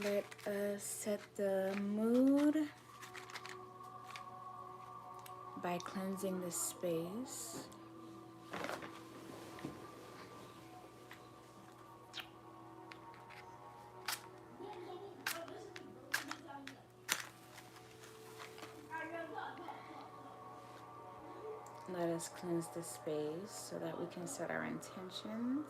Let us set the mood by cleansing the space. Let us cleanse the space so that we can set our intentions.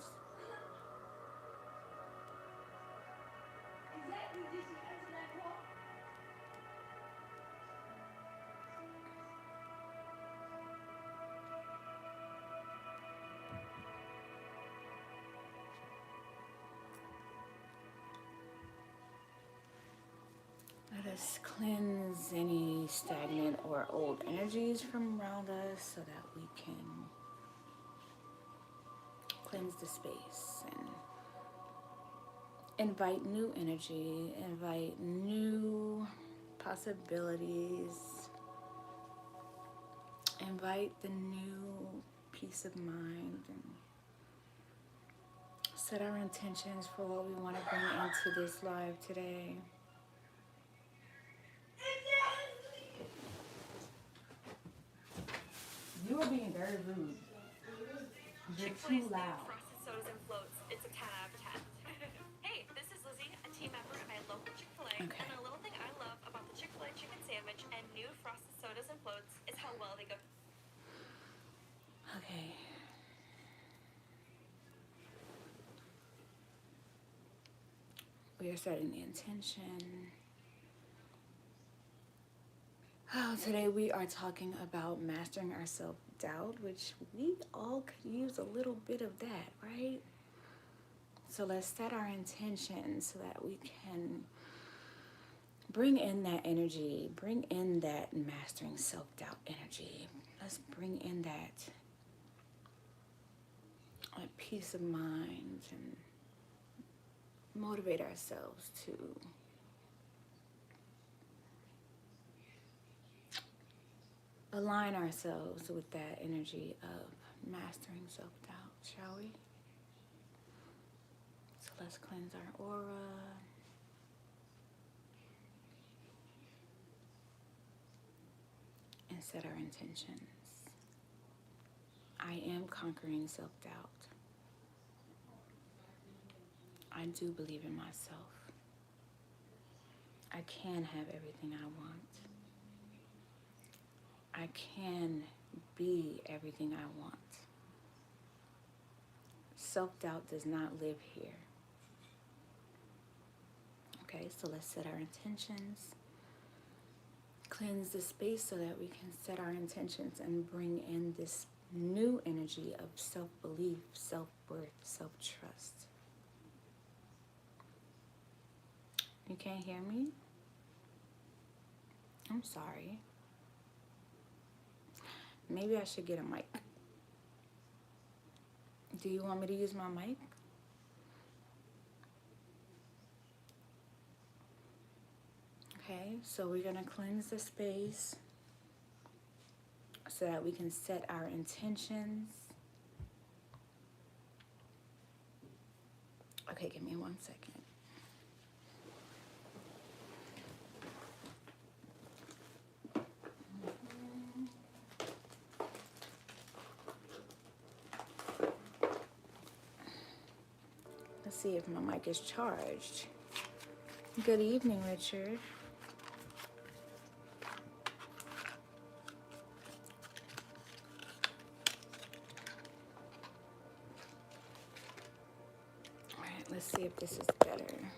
Let us cleanse any stagnant or old energies from around us so that we can cleanse the space and invite new energy, invite new possibilities, invite the new peace of mind, and set our intentions for what we want to bring into this live today. You are being very rude. You're too loud. Frosted sodas and floats. It's a 10 out of 10. Hey, this is Lizzie, a team member of my local Chick-fil-A. Okay. And the little thing I love about the Chick-fil-A chicken sandwich and new frosted sodas and floats is how well they go. Okay. We are setting the intention. Oh, today we are talking about mastering our self-doubt, which we all could use a little bit of that, right? So let's set our intention so that we can bring in that energy, bring in that mastering self-doubt energy. Let's bring in that peace of mind and motivate ourselves to align ourselves with that energy of mastering self-doubt, shall we? So let's cleanse our aura. And set our intentions. I am conquering self-doubt. I do believe in myself. I can have everything I want. I can be everything I want. Self-doubt does not live here. Okay, so let's set our intentions. Cleanse the space so that we can set our intentions and bring in this new energy of self-belief, self-worth, self-trust. You can't hear me? I'm sorry. Maybe I should get a mic. Do you want me to use my mic? Okay, so we're gonna cleanse the space so that we can set our intentions. Okay, give me 1 second. Let's see if my mic is charged. Good evening, Richard. All right, let's see if this is better.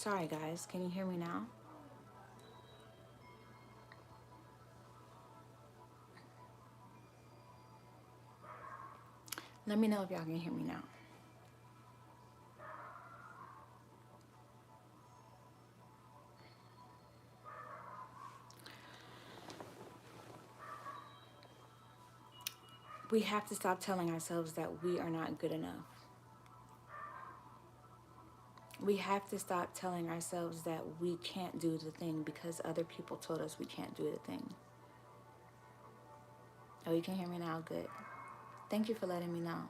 Sorry, guys. Can you hear me now? Let me know if y'all can hear me now. We have to stop telling ourselves that we are not good enough. We have to stop telling ourselves that we can't do the thing because other people told us we can't do the thing. Oh, you can hear me now? Good. Thank you for letting me know.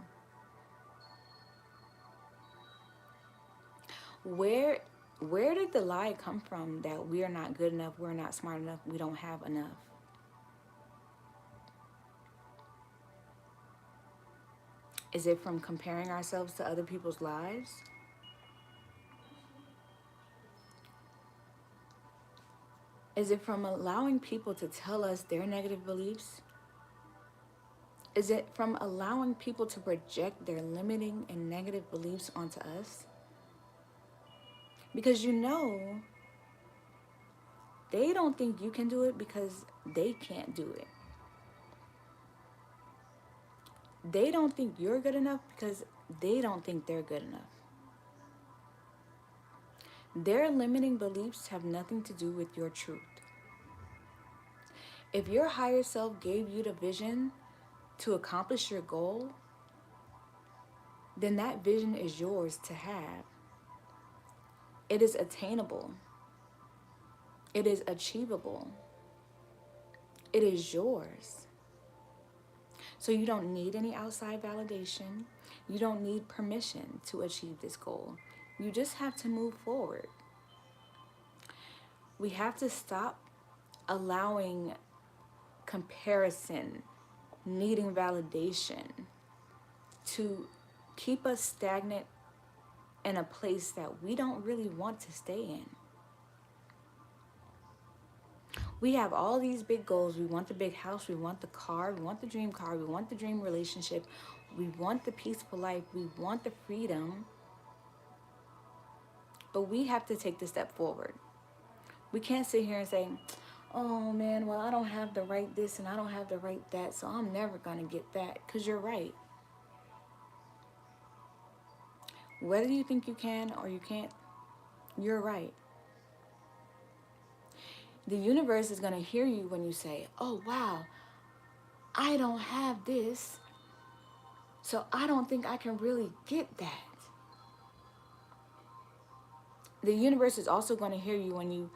Where did the lie come from that we are not good enough, we're not smart enough, we don't have enough? Is it from comparing ourselves to other people's lives? Is it from allowing people to tell us their negative beliefs? Is it from allowing people to project their limiting and negative beliefs onto us? Because you know, they don't think you can do it because they can't do it. They don't think you're good enough because they don't think they're good enough. Their limiting beliefs have nothing to do with your truth. If your higher self gave you the vision to accomplish your goal, then that vision is yours to have. It is attainable. It is achievable. It is yours. So you don't need any outside validation. You don't need permission to achieve this goal. You just have to move forward. We have to stop allowing comparison, needing validation to keep us stagnant in a place that we don't really want to stay in. We have all these big goals. We want the big house. We want the car. We want the dream car. We want the dream relationship. We want the peaceful life. We want the freedom. But we have to take the step forward. We can't sit here and say, oh man, well, I don't have the right this and I don't have the right that, so I'm never going to get that. Because you're right. Whether you think you can or you can't, you're right. The universe is going to hear you when you say, oh, wow, I don't have this, so I don't think I can really get that. The universe is also going to hear you when you,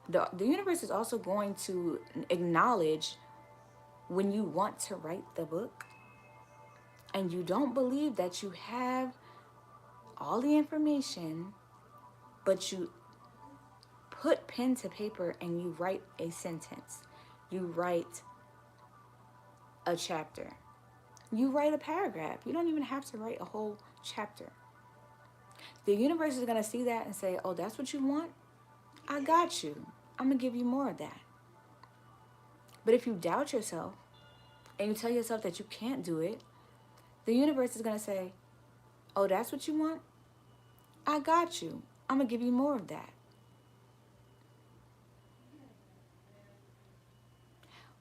the universe is also going to acknowledge when you want to write the book and you don't believe that you have all the information, but you put pen to paper and you write a sentence. You write a chapter. You write a paragraph. You don't even have to write a whole chapter. The universe is going to see that and say, oh, that's what you want? I got you. I'm going to give you more of that. But if you doubt yourself and you tell yourself that you can't do it, the universe is going to say, oh, that's what you want? I got you. I'm going to give you more of that.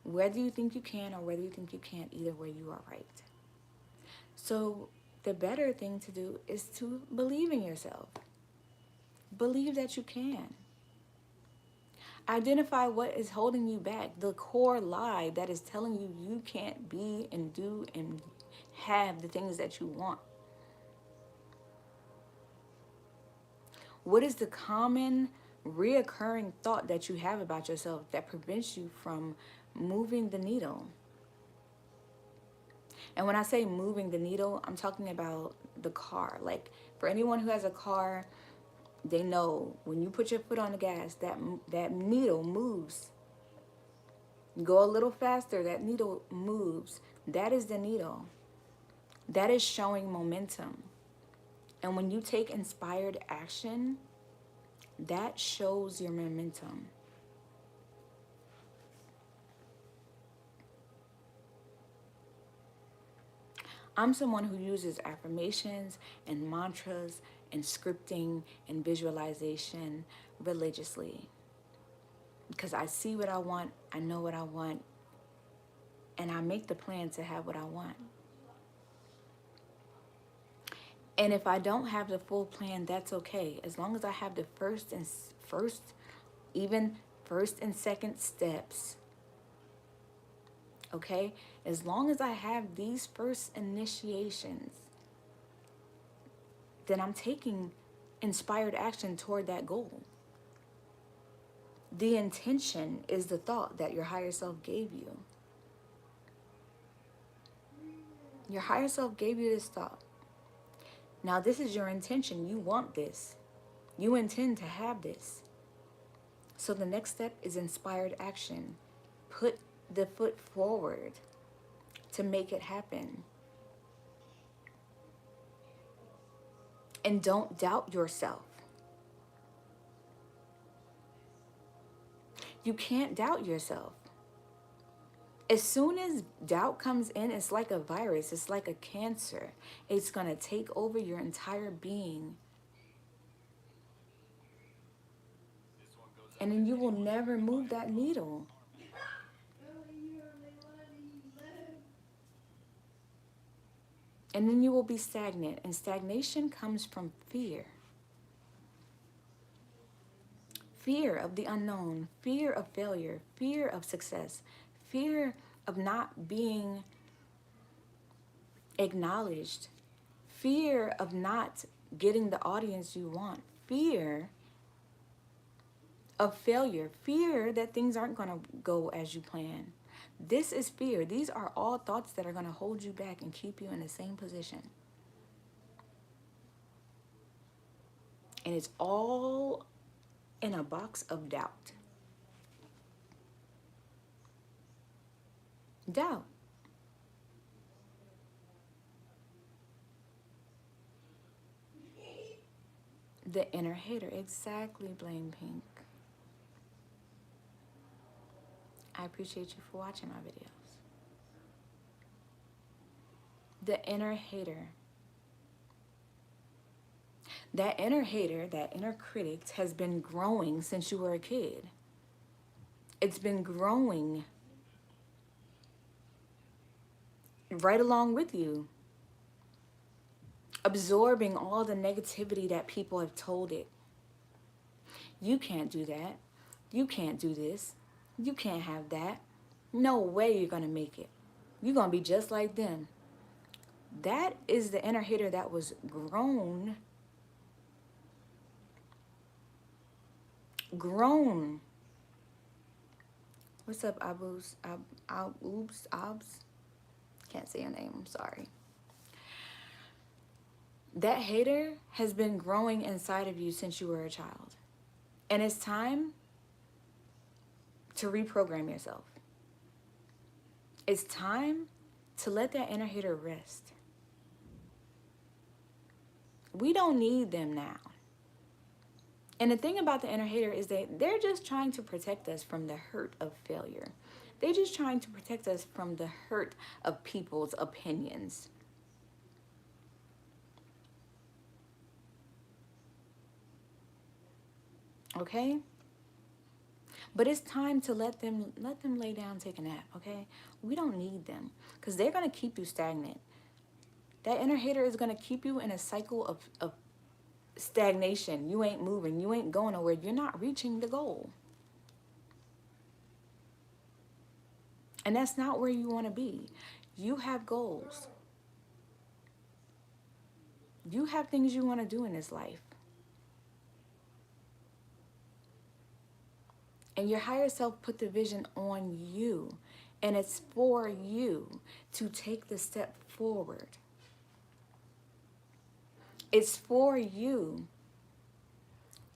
Whether you think you can or whether you think you can't, either way you are right. So the better thing to do is to believe in yourself. Believe that you can. Identify what is holding you back, the core lie that is telling you you can't be and do and have the things that you want. What is the common reoccurring thought that you have about yourself that prevents you from moving the needle? And when I say moving the needle, I'm talking about the car. Like for anyone who has a car, they know when you put your foot on the gas, that needle moves. Go a little faster, that needle moves. That is the needle. That is showing momentum. And when you take inspired action, that shows your momentum. I'm someone who uses affirmations and mantras and scripting and visualization religiously. Because I see what I want, I know what I want, and I make the plan to have what I want. And if I don't have the full plan, that's okay. As long as I have the first and second steps. Okay? As long as I have these first initiations, then I'm taking inspired action toward that goal. The intention is the thought that your higher self gave you. Your higher self gave you this thought. Now, this is your intention. You want this. You intend to have this. So the next step is inspired action. Put the foot forward to make it happen. And don't doubt yourself. You can't doubt yourself. As soon as doubt comes in, it's like a virus. It's like a cancer. It's going to take over your entire being. And then you will never move that needle. And then you will be stagnant. And stagnation comes from fear. Fear of the unknown, fear of failure, fear of success, fear of not being acknowledged, fear of not getting the audience you want, fear of failure, fear that things aren't going to go as you plan. This is fear. These are all thoughts that are going to hold you back and keep you in the same position. And it's all in a box of doubt. Doubt. The inner hater. Exactly, Blame Pink. I appreciate you for watching my videos. The inner hater. That inner hater, that inner critic has been growing since you were a kid. It's been growing right along with you, absorbing all the negativity that people have told it. You can't do that. You can't do this. You can't have that. No way you're going to make it. You're going to be just like them. That is the inner hater that was grown. What's up, Abus? Abs? Can't say your name. I'm sorry. That hater has been growing inside of you since you were a child. And it's time to reprogram yourself. It's time to let that inner hater rest. We don't need them now. And the thing about the inner hater is that they're just trying to protect us from the hurt of failure. They're just trying to protect us from the hurt of people's opinions. Okay? But it's time to let them lay down, take a nap, okay? We don't need them because they're going to keep you stagnant. That inner hater is going to keep you in a cycle of stagnation. You ain't moving. You ain't going nowhere. You're not reaching the goal. And that's not where you want to be. You have goals. You have things you want to do in this life. And your higher self put the vision on you. And it's for you to take the step forward. It's for you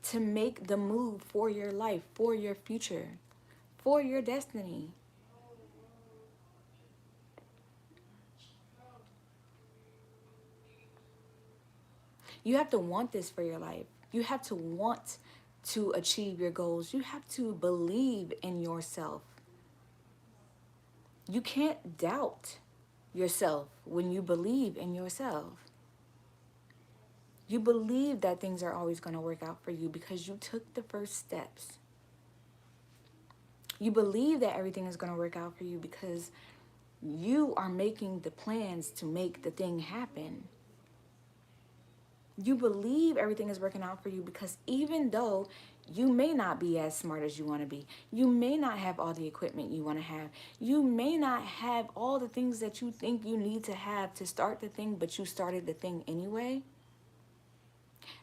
to make the move for your life, for your future, for your destiny. You have to want this for your life. You have to want to achieve your goals. You have to believe in yourself. You can't doubt yourself when you believe in yourself. You believe that things are always going to work out for you because you took the first steps. You believe that everything is going to work out for you because you are making the plans to make the thing happen. You believe everything is working out for you because even though you may not be as smart as you want to be, you may not have all the equipment you want to have, you may not have all the things that you think you need to have to start the thing, but you started the thing anyway,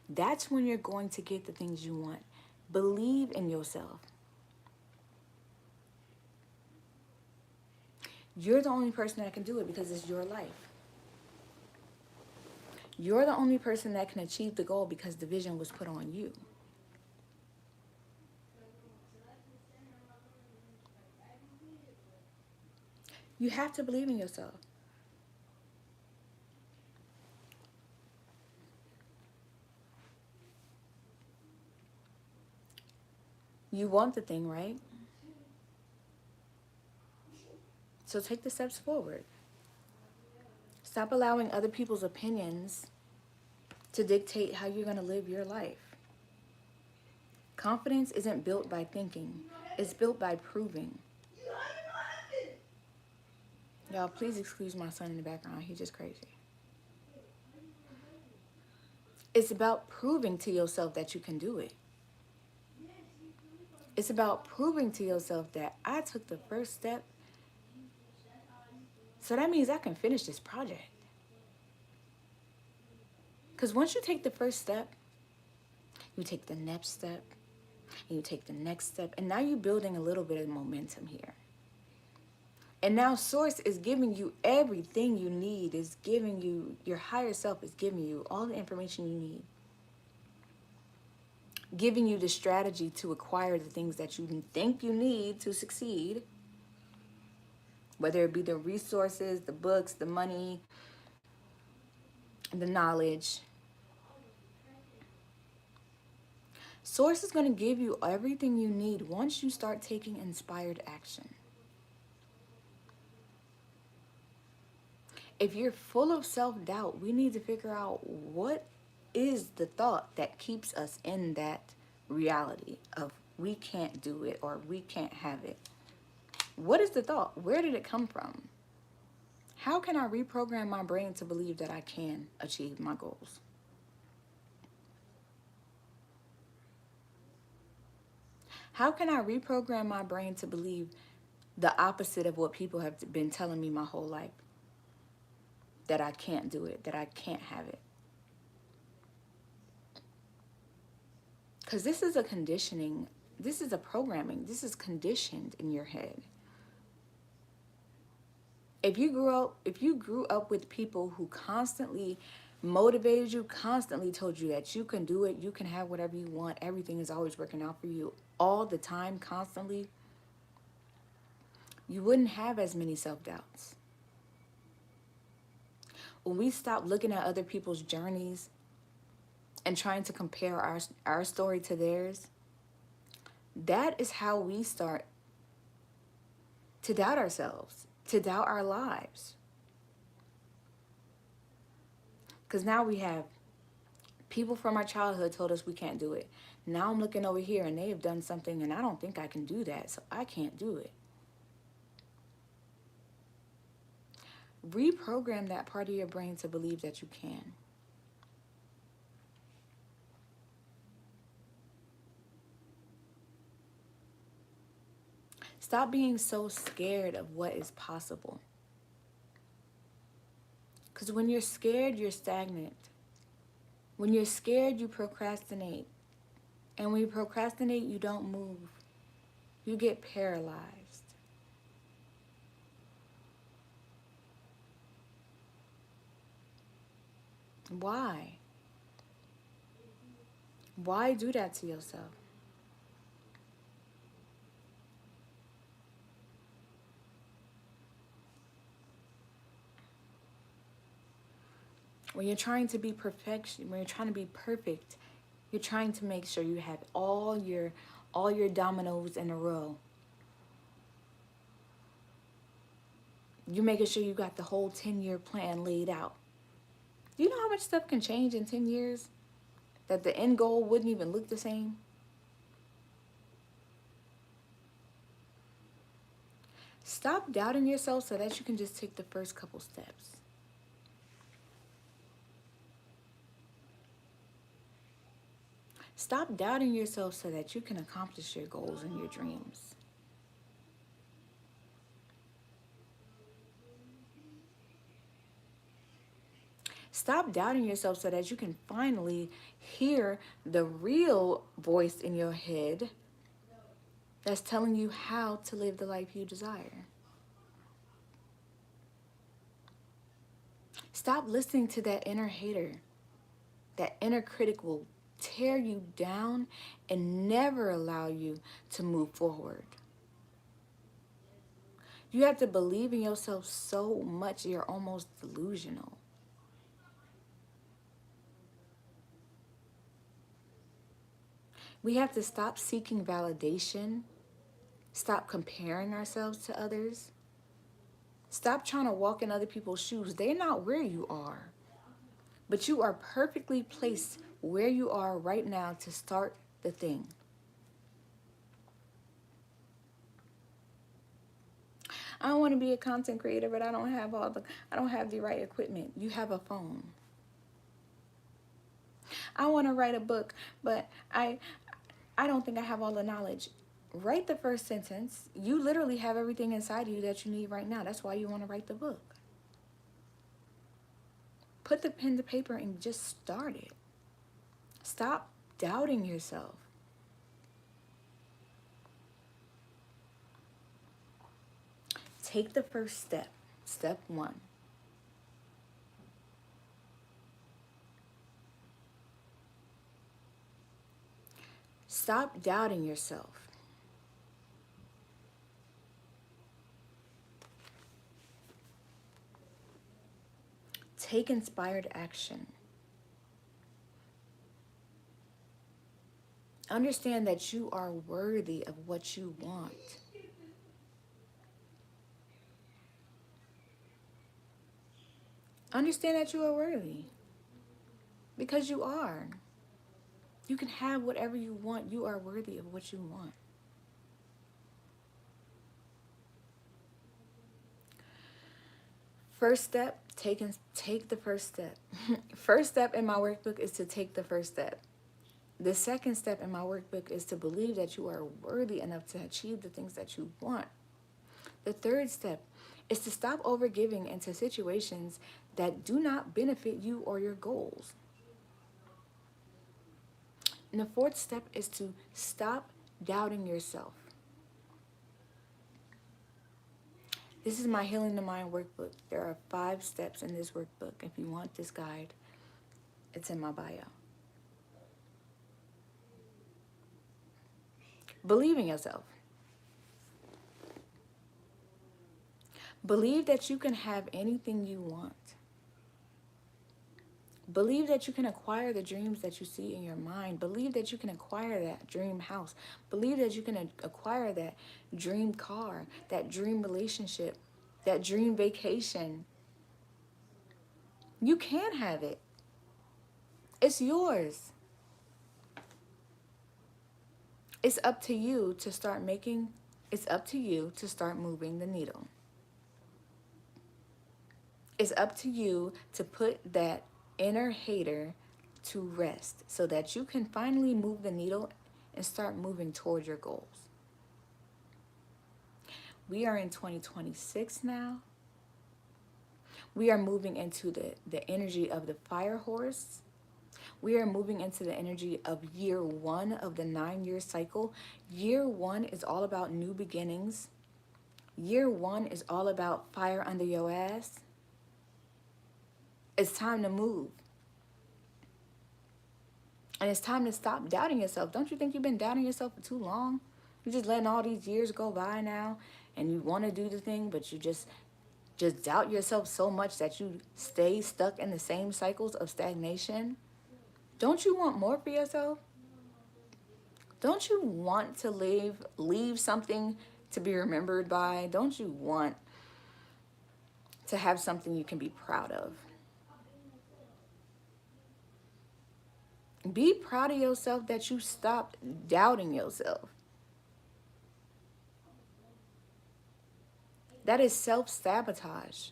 that's when you're going to get the things you want. Believe in yourself. You're the only person that can do it because it's your life. You're the only person that can achieve the goal because the vision was put on you. You have to believe in yourself. You want the thing, right? So take the steps forward. Stop allowing other people's opinions to dictate how you're going to live your life. Confidence isn't built by thinking. It's built by proving. Y'all, please excuse my son in the background. He's just crazy. It's about proving to yourself that you can do it. It's about proving to yourself that I took the first step. So that means I can finish this project. Because once you take the first step, you take the next step, and you take the next step, and now you're building a little bit of momentum here. And now Source is giving you everything you need, is giving you, your higher self is giving you all the information you need. Giving you the strategy to acquire the things that you think you need to succeed. Whether it be the resources, the books, the money, the knowledge. Source is going to give you everything you need once you start taking inspired action. If you're full of self-doubt, we need to figure out what is the thought that keeps us in that reality of we can't do it or we can't have it. What is the thought? Where did it come from? How can I reprogram my brain to believe that I can achieve my goals? How can I reprogram my brain to believe the opposite of what people have been telling me my whole life? That I can't do it, that I can't have it. Because this is a conditioning, this is a programming, this is conditioned in your head. If you grew up with people who constantly motivated you, constantly told you that you can do it, you can have whatever you want, everything is always working out for you all the time, constantly, you wouldn't have as many self-doubts. When we stop looking at other people's journeys and trying to compare our story to theirs, that is how we start to doubt ourselves, to doubt our lives. Because now we have people from our childhood told us we can't do it. Now I'm looking over here and they have done something and I don't think I can do that, so I can't do it. Reprogram that part of your brain to believe that you can. Stop being so scared of what is possible. Because when you're scared, you're stagnant. When you're scared, you procrastinate. And when you procrastinate, you don't move. You get paralyzed. Why? Why do that to yourself? When you're trying to be perfection, when you're trying to be perfect, you're trying to make sure you have all your dominoes in a row. You're making sure you got the whole 10-year plan laid out. Do you know how much stuff can change in 10 years? That the end goal wouldn't even look the same? Stop doubting yourself so that you can just take the first couple steps. Stop doubting yourself so that you can accomplish your goals and your dreams. Stop doubting yourself so that you can finally hear the real voice in your head that's telling you how to live the life you desire. Stop listening to that inner hater. That inner critic will tear you down and never allow you to move forward. You have to believe in yourself so much you're almost delusional. We have to stop seeking validation, stop comparing ourselves to others, stop trying to walk in other people's shoes. They're not where you are, but you are perfectly placed where you are right now to start the thing. I don't want to be a content creator, but I don't have the right equipment. You have a phone. I want to write a book, but I don't think I have all the knowledge. Write the first sentence. You literally have everything inside you that you need right now. That's why you want to write the book. Put the pen to paper and just start it. Stop doubting yourself. Take the first step. Step 1. Stop doubting yourself. Take inspired action. Understand that you are worthy of what you want. Understand that you are worthy. Because you are. You can have whatever you want. You are worthy of what you want. First step, take the first step. First step in my workbook is to take the first step. The second step in my workbook is to believe that you are worthy enough to achieve the things that you want. The third step is to stop overgiving into situations that do not benefit you or your goals. And the fourth step is to stop doubting yourself. This is my Healing the Mind workbook. There are 5 steps in this workbook. If you want this guide, it's in my bio. Believe in yourself. Believe that you can have anything you want. Believe that you can acquire the dreams that you see in your mind. Believe that you can acquire that dream house. Believe that you can acquire that dream car, that dream relationship, that dream vacation. You can have it. It's yours. It's up to you to start moving the needle. It's up to you to put that inner hater to rest so that you can finally move the needle and start moving toward your goals. We are in 2026 now. We are moving into the energy of the fire horse. We are moving into the energy of year 1 of the 9-year cycle. Year 1 is all about new beginnings. Year 1 is all about fire under your ass. It's time to move. And it's time to stop doubting yourself. Don't you think you've been doubting yourself for too long? You're just letting all these years go by now, and you want to do the thing, but you just doubt yourself so much that you stay stuck in the same cycles of stagnation. Don't you want more for yourself? Don't you want to leave something to be remembered by? Don't you want to have something you can be proud of? Be proud of yourself that you stopped doubting yourself. That is self-sabotage.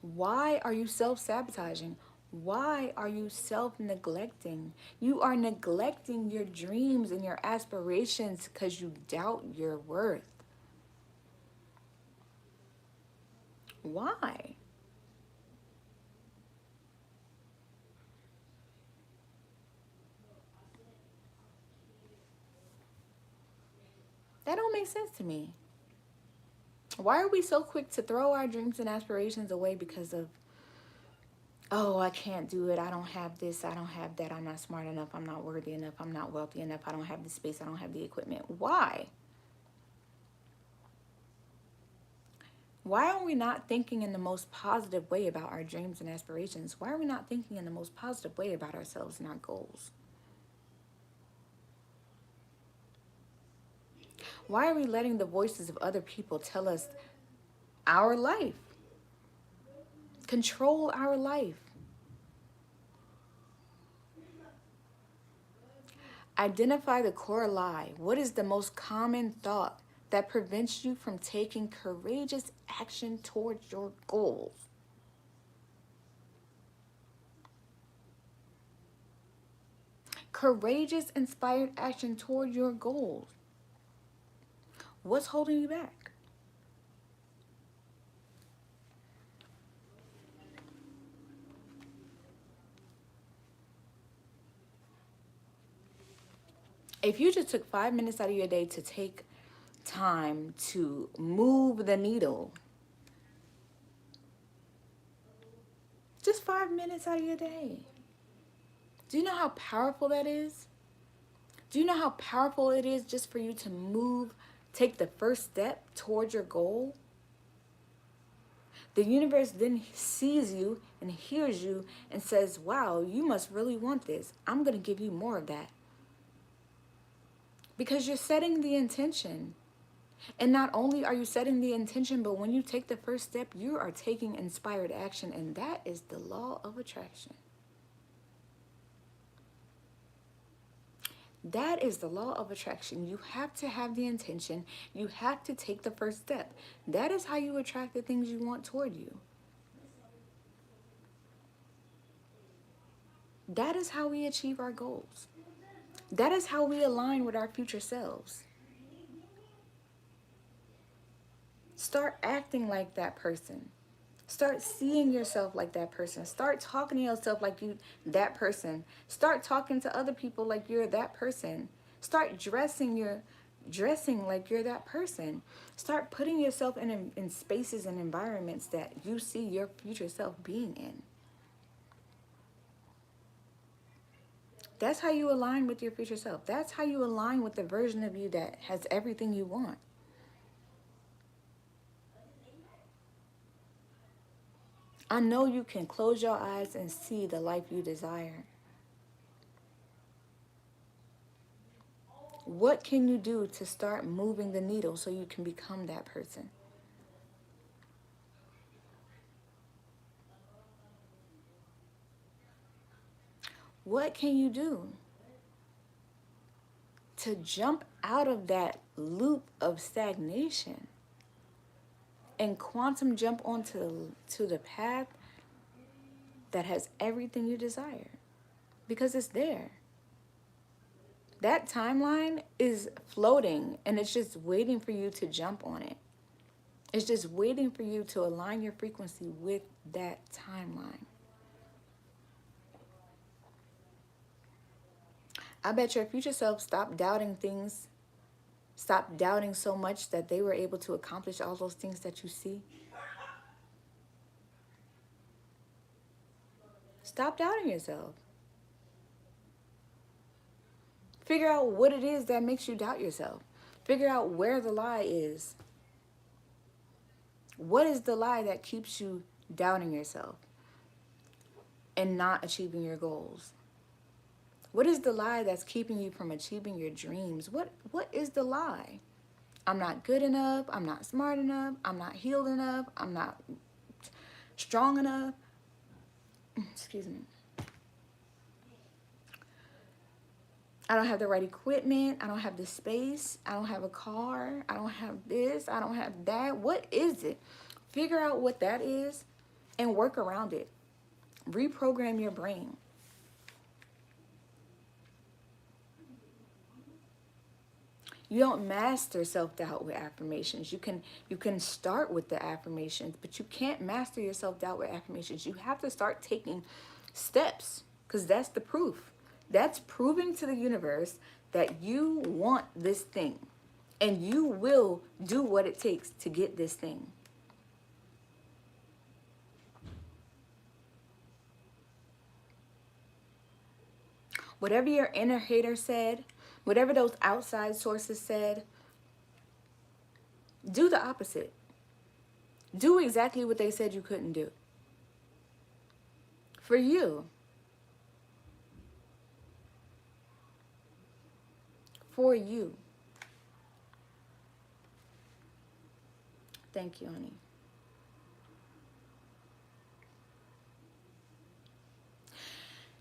Why are you self-sabotaging? Why are you self-neglecting? You are neglecting your dreams and your aspirations because you doubt your worth. Why? That don't make sense to me. Why are we so quick to throw our dreams and aspirations away because of, oh, I can't do it. I don't have this. I don't have that. I'm not smart enough. I'm not worthy enough. I'm not wealthy enough. I don't have the space. I don't have the equipment. Why? Why are we not thinking in the most positive way about our dreams and aspirations? Why are we not thinking in the most positive way about ourselves and our goals? Why are we letting the voices of other people tell us our life? Control our life. Identify the core lie. What is the most common thought that prevents you from taking courageous action towards your goals? Courageous, inspired action toward your goals. What's holding you back? If you just took 5 minutes out of your day to take time to move the needle, just 5 minutes out of your day. Do you know how powerful that is? Do you know how powerful it is just for you to move, take the first step towards your goal? The universe then sees you and hears you and says, wow, you must really want this. I'm going to give you more of that. Because you're setting the intention. And not only are you setting the intention, but when you take the first step, you are taking inspired action. And that is the law of attraction. That is the law of attraction. You have to have the intention. You have to take the first step. That is how you attract the things you want toward you. That is how we achieve our goals. That is how we align with our future selves. Start acting like that person. Start seeing yourself like that person. Start talking to yourself like you that person. Start talking to other people like you're that person. Start dressing like you're that person. Start putting yourself in spaces and environments that you see your future self being in. That's how you align with your future self. That's how you align with the version of you that has everything you want. I know you can close your eyes and see the life you desire. What can you do to start moving the needle so you can become that person? What can you do to jump out of that loop of stagnation and quantum jump onto the path that has everything you desire? Because it's there. That timeline is floating and it's just waiting for you to jump on it. It's just waiting for you to align your frequency with that timeline. I bet your future self stopped doubting things, stopped doubting so much that they were able to accomplish all those things that you see. Stop doubting yourself. Figure out what it is that makes you doubt yourself. Figure out where the lie is. What is the lie that keeps you doubting yourself and not achieving your goals? What is the lie that's keeping you from achieving your dreams? What is the lie? I'm not good enough. I'm not smart enough. I'm not healed enough. I'm not strong enough. Excuse me. I don't have the right equipment. I don't have the space. I don't have a car. I don't have this. I don't have that. What is it? Figure out what that is and work around it. Reprogram your brain. You don't master self-doubt with affirmations. You can start with the affirmations, but you can't master your self-doubt with affirmations. You have to start taking steps, because that's the proof. That's proving to the universe that you want this thing and you will do what it takes to get this thing. Whatever your inner hater said, whatever those outside sources said, do the opposite. Do exactly what they said you couldn't do. For you. For you. Thank you, honey.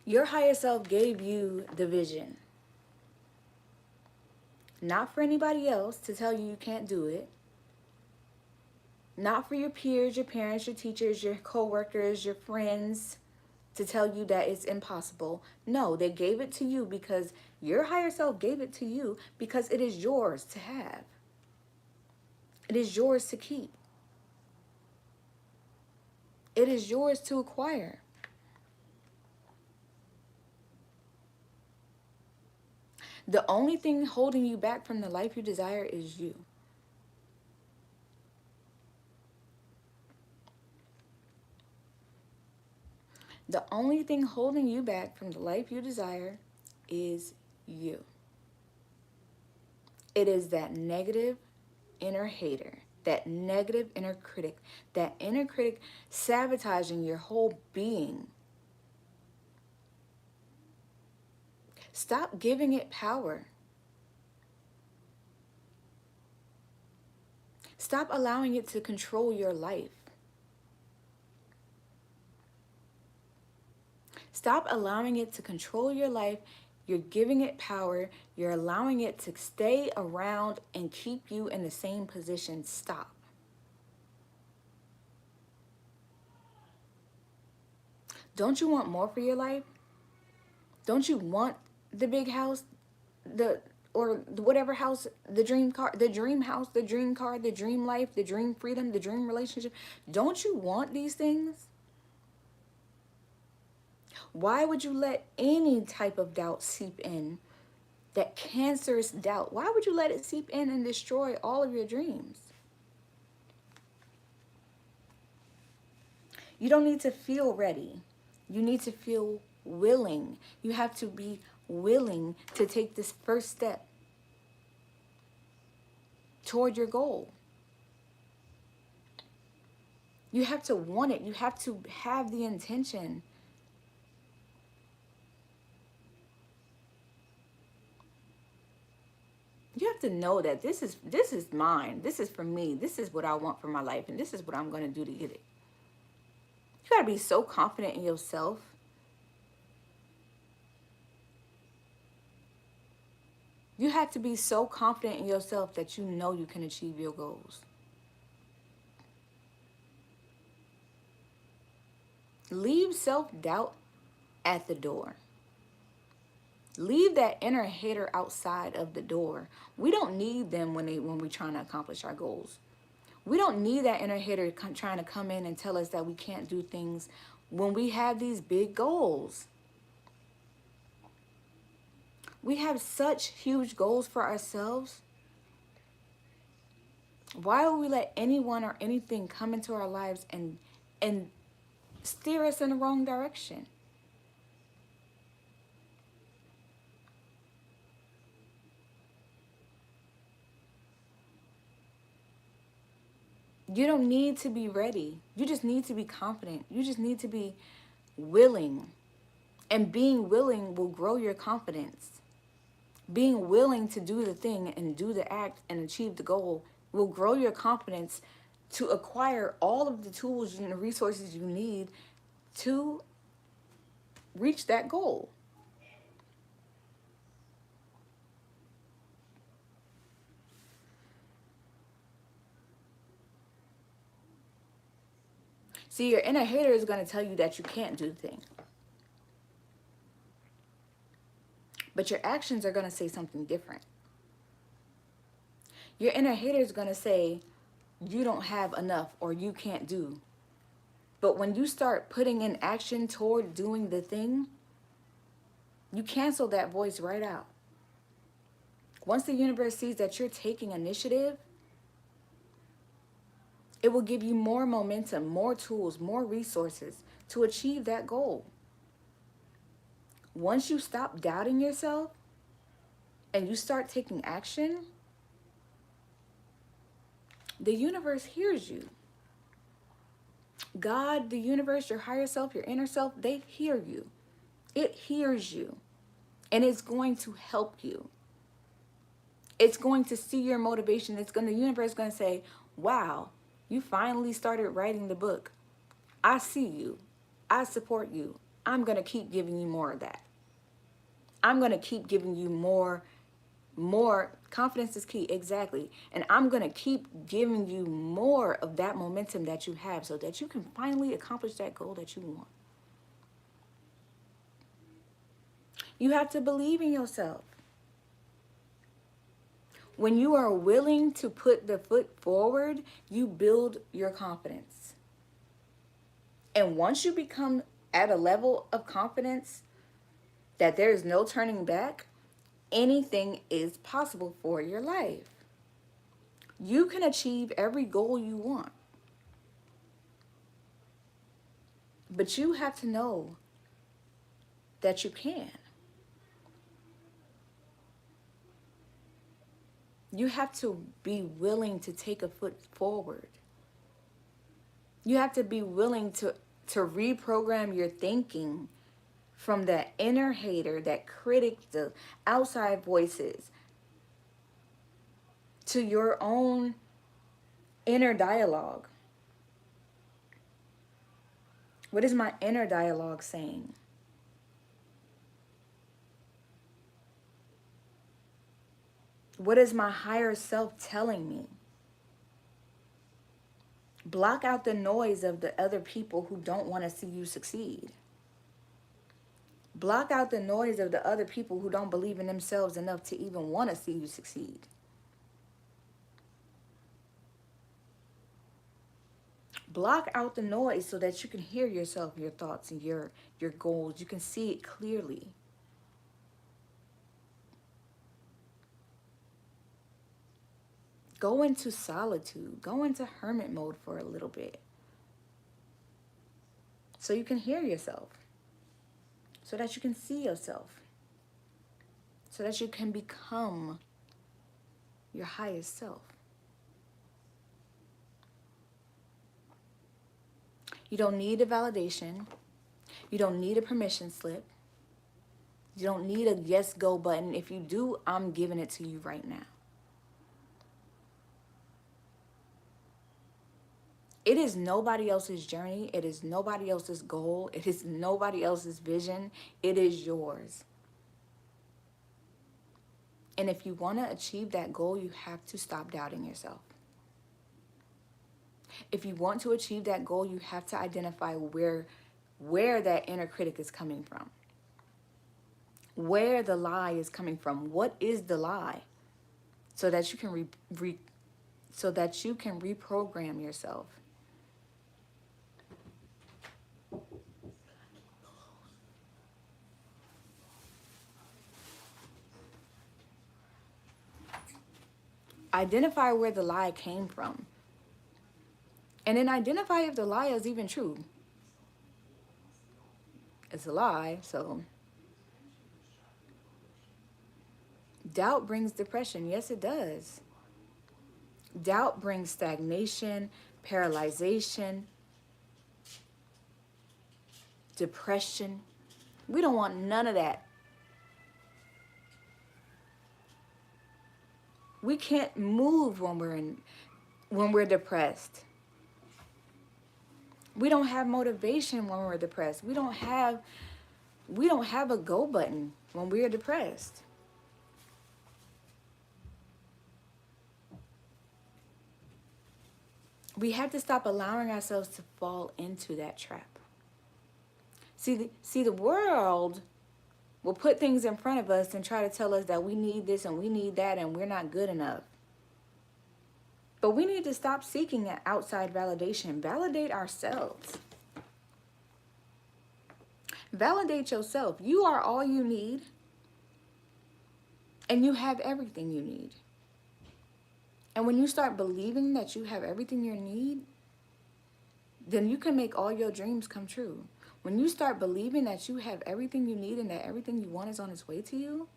Your higher self gave you the vision. Not for anybody else to tell you you can't do it. Not for your peers, your parents, your teachers, your co-workers, your friends to tell you that it's impossible. No, they gave it to you because your higher self gave it to you because it is yours to have. It is yours to keep. It is yours to acquire. The only thing holding you back from the life you desire is you. The only thing holding you back from the life you desire is you. It is that negative inner hater, that negative inner critic, that inner critic sabotaging your whole being. Stop giving it power. Stop allowing it to control your life. Stop allowing it to control your life. You're giving it power. You're allowing it to stay around and keep you in the same position. Stop. Don't you want more for your life? Don't you want the big house, or whatever house, the dream car, the dream house, the dream car, the dream life, the dream freedom, the dream relationship? Don't you want these things? Why would you let any type of doubt seep in? That cancerous doubt. Why would you let it seep in and destroy all of your dreams? You don't need to feel ready. You need to feel willing. You have to be willing to take this first step toward your goal. You have to want it. You have to have the intention. You have to know that this is mine. This is for me. This is what I want for my life, and this is what I'm going to do to get it. You got to be so confident in yourself. You have to be so confident in yourself that you know you can achieve your goals. Leave self-doubt at the door. Leave that inner hater outside of the door. We don't need them when we're trying to accomplish our goals. We don't need that inner hater trying to come in and tell us that we can't do things when we have these big goals. We have such huge goals for ourselves. Why would we let anyone or anything come into our lives and steer us in the wrong direction? You don't need to be ready. You just need to be confident. You just need to be willing. And being willing will grow your confidence. Being willing to do the thing and do the act and achieve the goal will grow your confidence to acquire all of the tools and the resources you need to reach that goal. See, your inner hater is going to tell you that you can't do the thing. But your actions are going to say something different. Your inner hater is going to say, you don't have enough or you can't do. But when you start putting in action toward doing the thing, you cancel that voice right out. Once the universe sees that you're taking initiative, it will give you more momentum, more tools, more resources to achieve that goal. Once you stop doubting yourself and you start taking action, the universe hears you. God, the universe, your higher self, your inner self, they hear you. It hears you. And it's going to help you. It's going to see your motivation. The universe is going to say, wow, you finally started writing the book. I see you. I support you. I'm going to keep giving you more of that. I'm going to keep giving you more. Confidence is key. Exactly. And I'm going to keep giving you more of that momentum that you have so that you can finally accomplish that goal that you want. You have to believe in yourself. When you are willing to put the foot forward, you build your confidence. And once you become at a level of confidence that there is no turning back, anything is possible for your life. You can achieve every goal you want. But you have to know that you can. You have to be willing to take a foot forward. You have to be willing to reprogram your thinking from that inner hater, that critic, the outside voices, to your own inner dialogue. What is my inner dialogue saying? What is my higher self telling me? Block out the noise of the other people who don't want to see you succeed. Block out the noise of the other people who don't believe in themselves enough to even want to see you succeed. Block out the noise so that you can hear yourself, your thoughts, and your goals. You can see it clearly. Go into solitude. Go into hermit mode for a little bit. So you can hear yourself. So that you can see yourself. So that you can become your highest self. You don't need a validation. You don't need a permission slip. You don't need a yes, go button. If you do, I'm giving it to you right now. It is nobody else's journey. It is nobody else's goal. It is nobody else's vision. It is yours. And if you want to achieve that goal, you have to stop doubting yourself. If you want to achieve that goal, you have to identify where that inner critic is coming from. Where the lie is coming from. What is the lie? So that you can reprogram yourself. Identify where the lie came from. And then identify if the lie is even true. It's a lie, so. Doubt brings depression. Yes, it does. Doubt brings stagnation, paralyzation, depression. We don't want none of that. We can't move when we're depressed. We don't have motivation when we're depressed. We don't have a go button when we're depressed. We have to stop allowing ourselves to fall into that trap. See, the world will put things in front of us and try to tell us that we need this and we need that and we're not good enough. But we need to stop seeking that outside validation. Validate ourselves. Validate yourself. You are all you need. And you have everything you need. And when you start believing that you have everything you need, then you can make all your dreams come true. When you start believing that you have everything you need and that everything you want is on its way to you,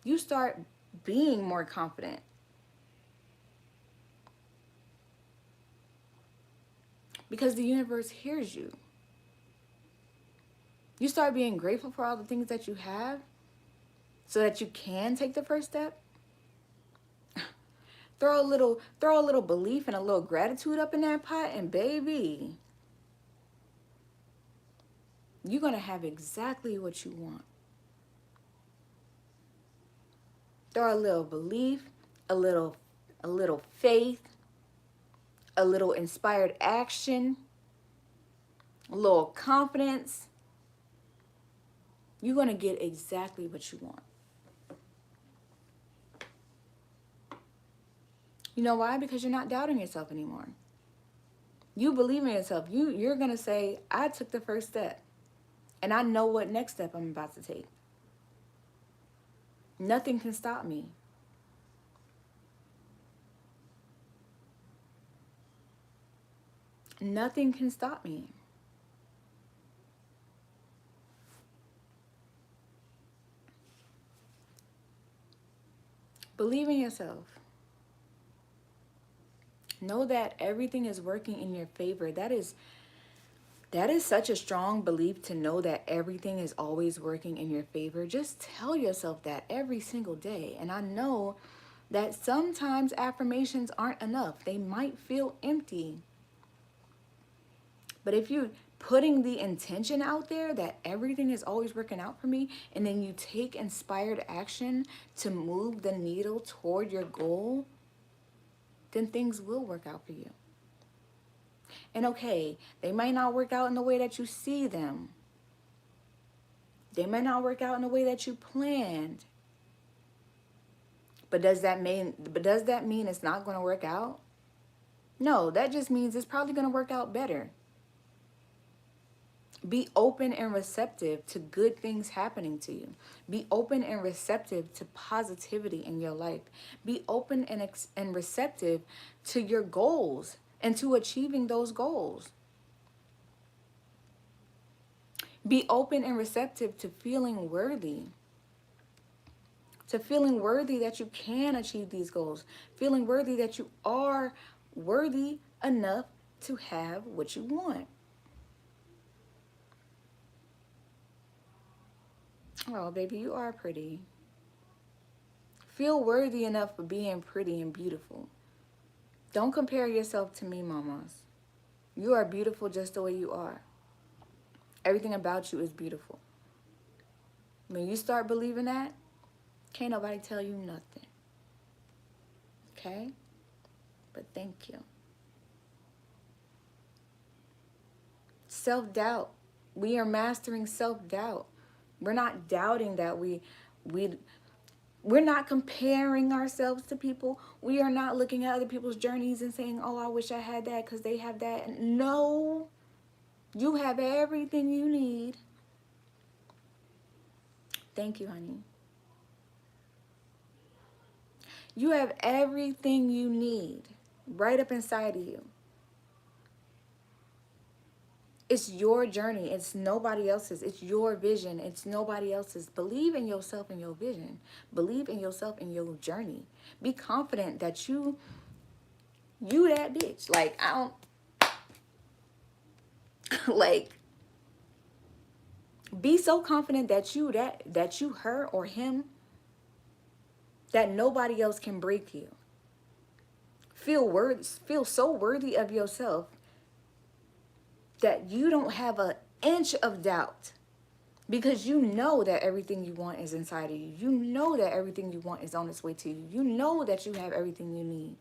you start being more confident. Because the universe hears you. You start being grateful for all the things that you have so that you can take the first step. Throw a little belief and a little gratitude up in that pot, and baby, you're going to have exactly what you want. Throw a little belief, a little faith, a little inspired action, a little confidence. You're going to get exactly what you want. You know why? Because you're not doubting yourself anymore. You believe in yourself. You're going to say, I took the first step. And I know what next step I'm about to take. Nothing can stop me. Nothing can stop me. Believe in yourself. Know that everything is working in your favor. That is such a strong belief, to know that everything is always working in your favor. Just tell yourself that every single day. And I know that sometimes affirmations aren't enough. They might feel empty. But if you're putting the intention out there that everything is always working out for me, and then you take inspired action to move the needle toward your goal, then things will work out for you. And okay, they might not work out in the way that you see them. They might not work out in the way that you planned. But does that mean it's not going to work out? No, that just means it's probably going to work out better. Be open and receptive to good things happening to you. Be open and receptive to positivity in your life. Be open and receptive to your goals and to achieving those goals. Be open and receptive to feeling worthy. To feeling worthy that you can achieve these goals. Feeling worthy that you are worthy enough to have what you want. Oh, baby, you are pretty. Feel worthy enough for being pretty and beautiful. Don't compare yourself to me, mamas. You are beautiful just the way you are. Everything about you is beautiful. When you start believing that, can't nobody tell you nothing. Okay? But thank you. Self-doubt. We are mastering self-doubt. We're not doubting that we're not comparing ourselves to people. We are not looking at other people's journeys and saying, oh, I wish I had that because they have that. No, you have everything you need. Thank you, honey. You have everything you need right up inside of you. It's your journey. It's nobody else's. It's your vision. It's nobody else's. Believe in yourself and your vision. Believe in yourself and your journey. Be confident that you that bitch. Like, I don't, like, be so confident that you her or him, that nobody else can break you. Feel so worthy of yourself that you don't have an inch of doubt, because you know that everything you want is inside of you. You know that everything you want is on its way to you. You know that you have everything you need.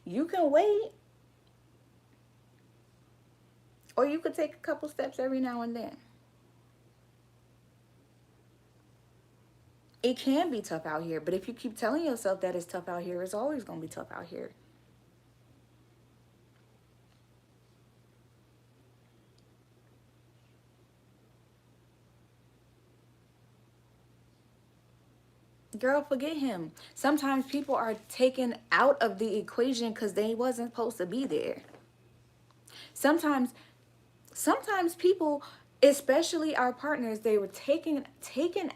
You can wait, or you could take a couple steps every now and then. It can be tough out here, but if you keep telling yourself that it's tough out here, it's always going to be tough out here. Girl, forget him. Sometimes people are taken out of the equation because they wasn't supposed to be there. Sometimes people, especially our partners, they were taken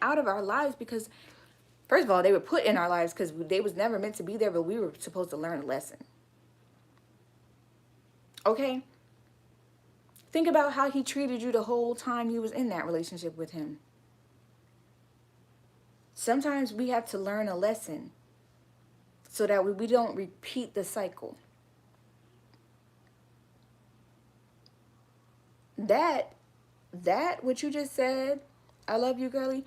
out of our lives because, first of all, they were put in our lives because they was never meant to be there, but we were supposed to learn a lesson. Okay? Think about how he treated you the whole time you was in that relationship with him. Sometimes we have to learn a lesson so that we don't repeat the cycle. That what you just said, I love you, girlie,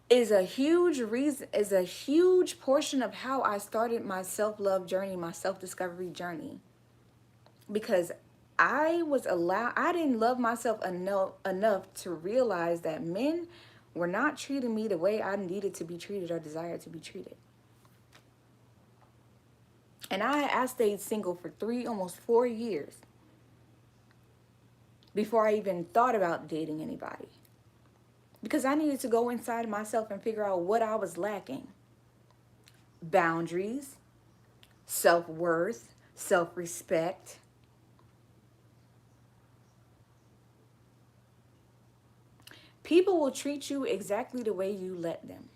is a huge reason, is a huge portion of how I started my self-love journey, my self-discovery journey. Because I didn't love myself enough to realize that men were not treating me the way I needed to be treated or desired to be treated. And I stayed single for almost 4 years before I even thought about dating anybody. Because I needed to go inside myself and figure out what I was lacking. Boundaries, self-worth, self-respect. People will treat you exactly the way you let them.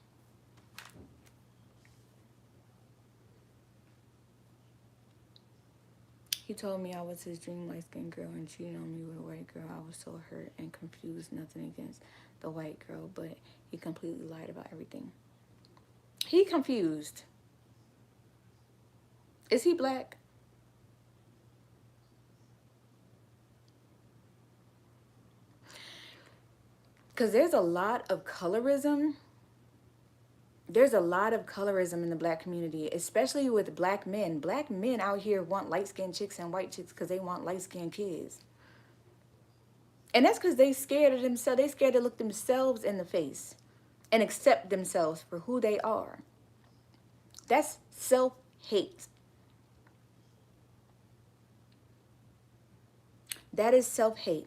He told me I was his dream light-skinned girl and cheating on me with a white girl. I was so hurt and confused, nothing against the white girl, but he completely lied about everything. He confused. Is he black? Because there's a lot of colorism. There's a lot of colorism in the black community, especially with black men. Black men out here want light-skinned chicks and white chicks because they want light-skinned kids. And that's because they scared of themselves. They scared to look themselves in the face and accept themselves for who they are. That's self-hate. That is self-hate.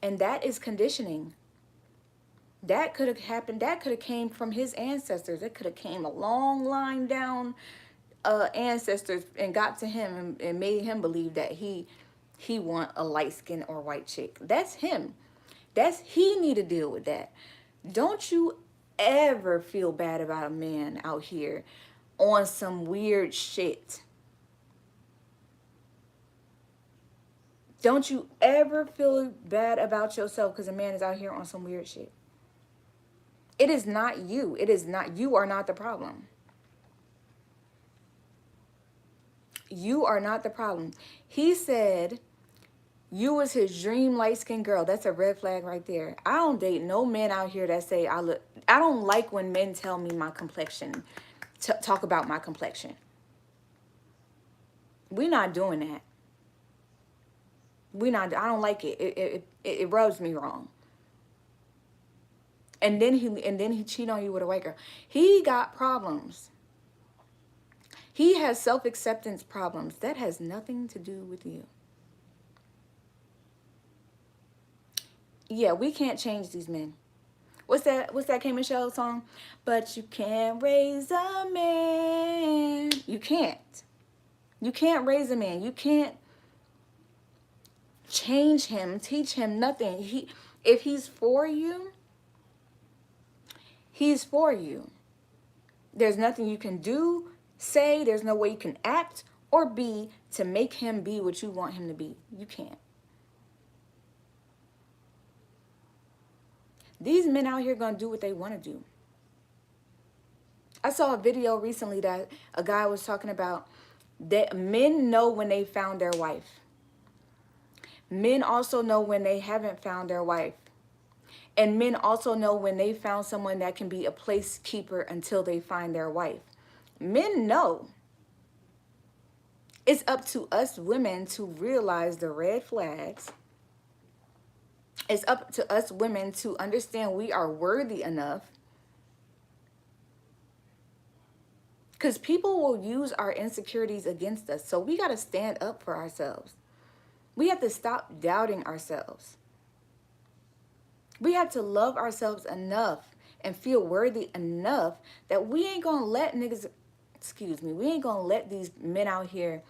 And that is conditioning. That could have happened. That could have came from his ancestors. It could have came a long line down ancestors and got to him and made him believe that he want a light skin or white chick. That's him. He need to deal with that. Don't you ever feel bad about a man out here on some weird shit. Don't you ever feel bad about yourself because a man is out here on some weird shit. It is not you. It is not, you are not the problem. You are not the problem. He said you was his dream light-skinned girl. That's a red flag right there. I don't date no men out here that say I don't like when men tell me my complexion, talk about my complexion. We're not doing that. I don't like it. It rubs me wrong. And then he cheat on you with a white girl. He got problems. He has self-acceptance problems. That has nothing to do with you. Yeah, we can't change these men. What's that K Michelle song? But you can't raise a man. You can't. You can't raise a man. You can't change him, teach him nothing. If he's for you, he's for you. There's nothing you can do, say, there's no way you can act or be to make him be what you want him to be. You can't. These men out here gonna do what they want to do. I saw a video recently that a guy was talking about that men know when they found their wife. Men also know when they haven't found their wife. And men also know when they found someone that can be a placekeeper until they find their wife. Men know. It's up to us women to realize the red flags. It's up to us women to understand we are worthy enough. Because people will use our insecurities against us. So we got to stand up for ourselves. We have to stop doubting ourselves. We have to love ourselves enough and feel worthy enough that we ain't going to let niggas, we ain't going to let these men out here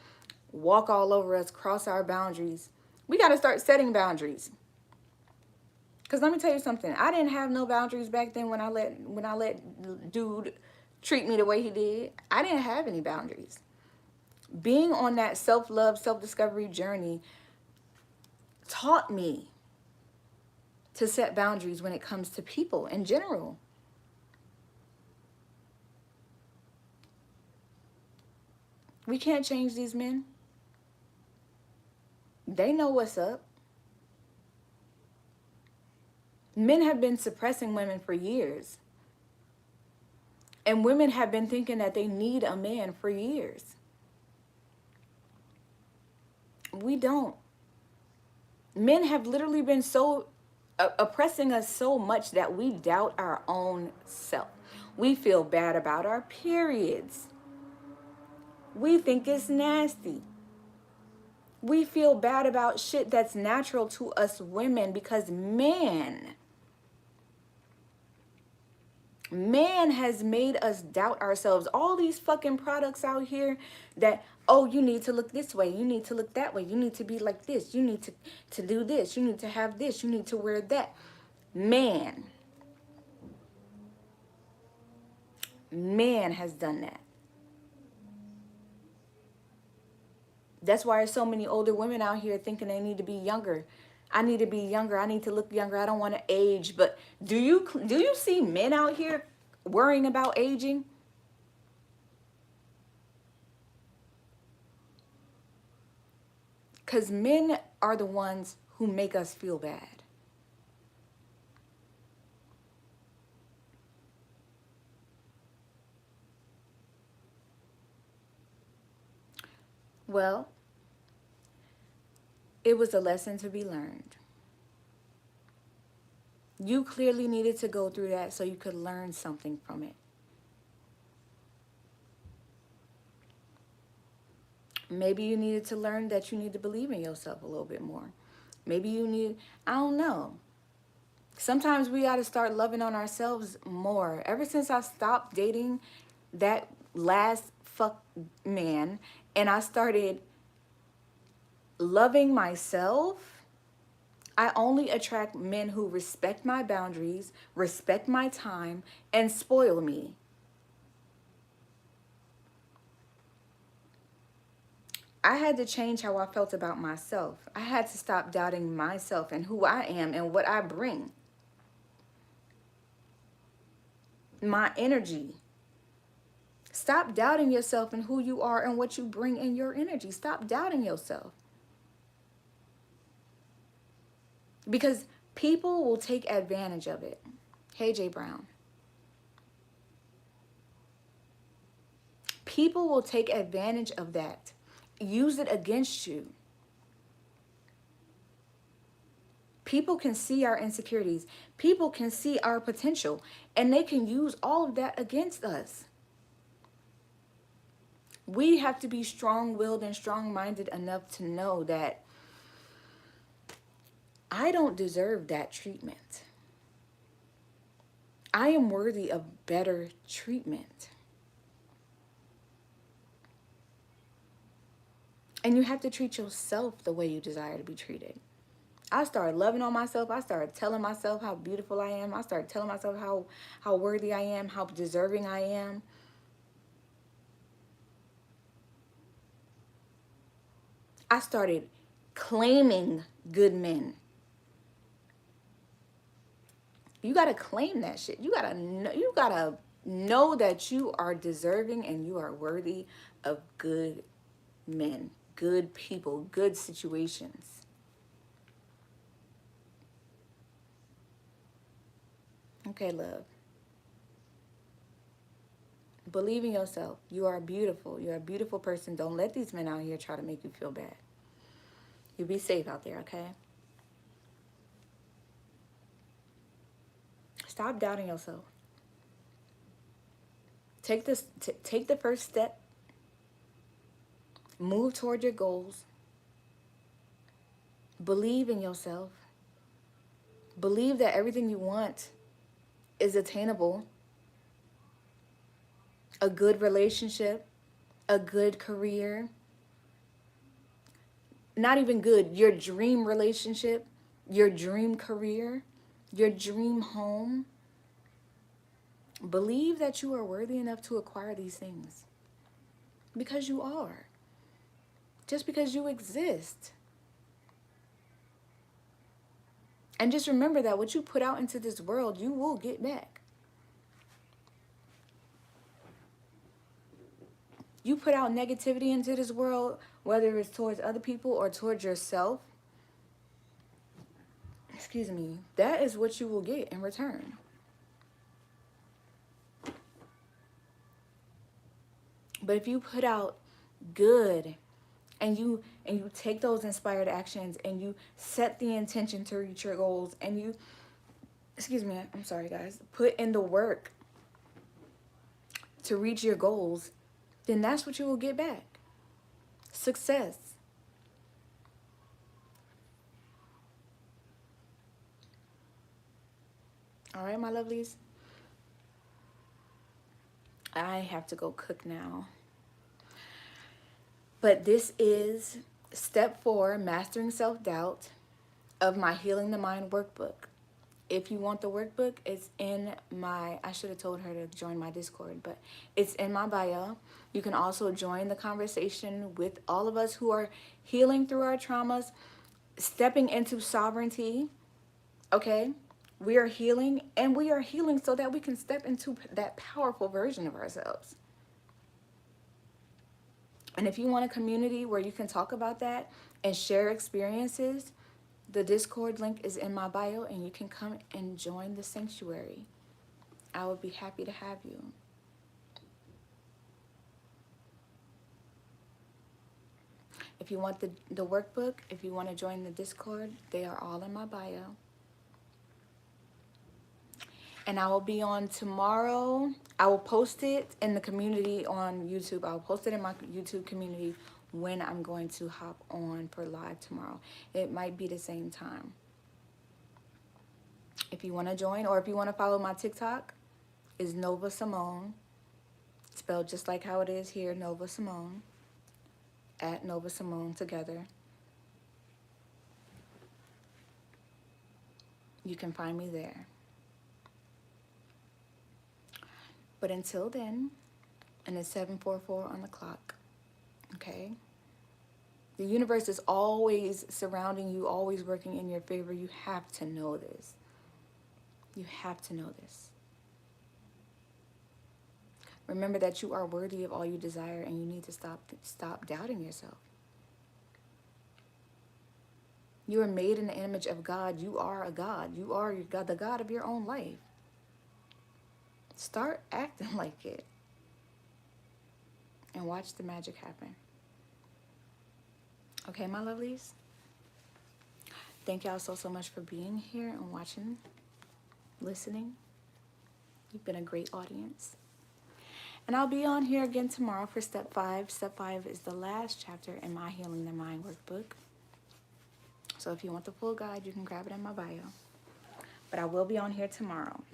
walk all over us, cross our boundaries. We got to start setting boundaries. Because let me tell you something. I didn't have no boundaries back then when I let dude treat me the way he did. I didn't have any boundaries. Being on that self-love, self-discovery journey taught me to set boundaries when it comes to people in general. We can't change these men. They know what's up. Men have been suppressing women for years. And women have been thinking that they need a man for years. We don't. Men have literally been so oppressing us so much that we doubt our own self. We feel bad about our periods. We think it's nasty. We feel bad about shit that's natural to us women because man has made us doubt ourselves. All these fucking products out here that, oh, you need to look this way. You need to look that way. You need to be like this. You need to do this. You need to have this. You need to wear that. Man has done that. That's why there's so many older women out here thinking they need to be younger. I need to be younger. I need to look younger. I don't want to age. But do you see men out here worrying about aging? Because men are the ones who make us feel bad. Well, it was a lesson to be learned. You clearly needed to go through that so you could learn something from it. Maybe you needed to learn that you need to believe in yourself a little bit more. Maybe you need, I don't know. Sometimes we got to start loving on ourselves more. Ever since I stopped dating that last fuck man and I started loving myself, I only attract men who respect my boundaries, respect my time, and spoil me. I had to change how I felt about myself. I had to stop doubting myself and who I am and what I bring. My energy. Stop doubting yourself and who you are and what you bring in your energy. Stop doubting yourself. Because people will take advantage of it. Hey, Jay Brown. People will take advantage of that. Use it against you. People can see our insecurities. People can see our potential. And they can use all of that against us. We have to be strong-willed and strong-minded enough to know that I don't deserve that treatment. I am worthy of better treatment. And you have to treat yourself the way you desire to be treated. I started loving on myself. I started telling myself how beautiful I am. I started telling myself how worthy I am, how deserving I am. I started claiming good men. You got to claim that shit. You got to know that you are deserving and you are worthy of good men, good people, good situations. Okay, love. Believe in yourself. You are beautiful. You're a beautiful person. Don't let these men out here try to make you feel bad. You be safe out there, okay? Stop doubting yourself. Take the first step. Move toward your goals. Believe in yourself. Believe that everything you want is attainable. A good relationship, a good career. Not even good, your dream relationship, your dream career, your dream home. Believe that you are worthy enough to acquire these things. Because you are. Just because you exist. And just remember that what you put out into this world, you will get back. You put out negativity into this world, whether it's towards other people or towards yourself, excuse me, that is what you will get in return. But if you put out good and you take those inspired actions and you set the intention to reach your goals and you, excuse me, I'm sorry guys, put in the work to reach your goals, then that's what you will get back. Success. All right, my lovelies. I have to go cook now. But this is step 4, Mastering Self-Doubt, of my Healing the Mind workbook. If you want the workbook, it's in my, I should have told her to join my Discord, but it's in my bio. You can also join the conversation with all of us who are healing through our traumas, stepping into sovereignty, okay? We are healing, and we are healing so that we can step into that powerful version of ourselves. And if you want a community where you can talk about that and share experiences, the Discord link is in my bio, and you can come and join the sanctuary. I would be happy to have you. If you want the workbook, if you want to join the Discord, they are all in my bio. And I will be on tomorrow. I will post it in the community on YouTube. I will post it in my YouTube community when I'm going to hop on for live tomorrow. It might be the same time. If you want to join, or if you want to follow my TikTok, is Nova Simone. Spelled just like how it is here, Nova Simone. At Nova Simone together. You can find me there. But until then, and it's 7:44 on the clock, okay? The universe is always surrounding you, always working in your favor. You have to know this. You have to know this. Remember that you are worthy of all you desire, and you need to stop doubting yourself. You are made in the image of God. You are a God. You are the God of your own life. Start acting like it. And watch the magic happen. Okay, my lovelies? Thank y'all so much for being here and watching, listening. You've been a great audience. And I'll be on here again tomorrow for step 5. Step 5 is the last chapter in my Healing the Mind workbook. So if you want the full guide, you can grab it in my bio. But I will be on here tomorrow.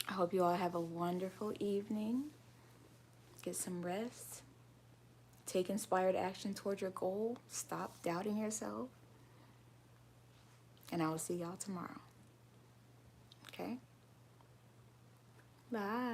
I hope you all have a wonderful evening. Get some rest. Take inspired action toward your goal. Stop doubting yourself. And I will see y'all tomorrow. Okay? Bye.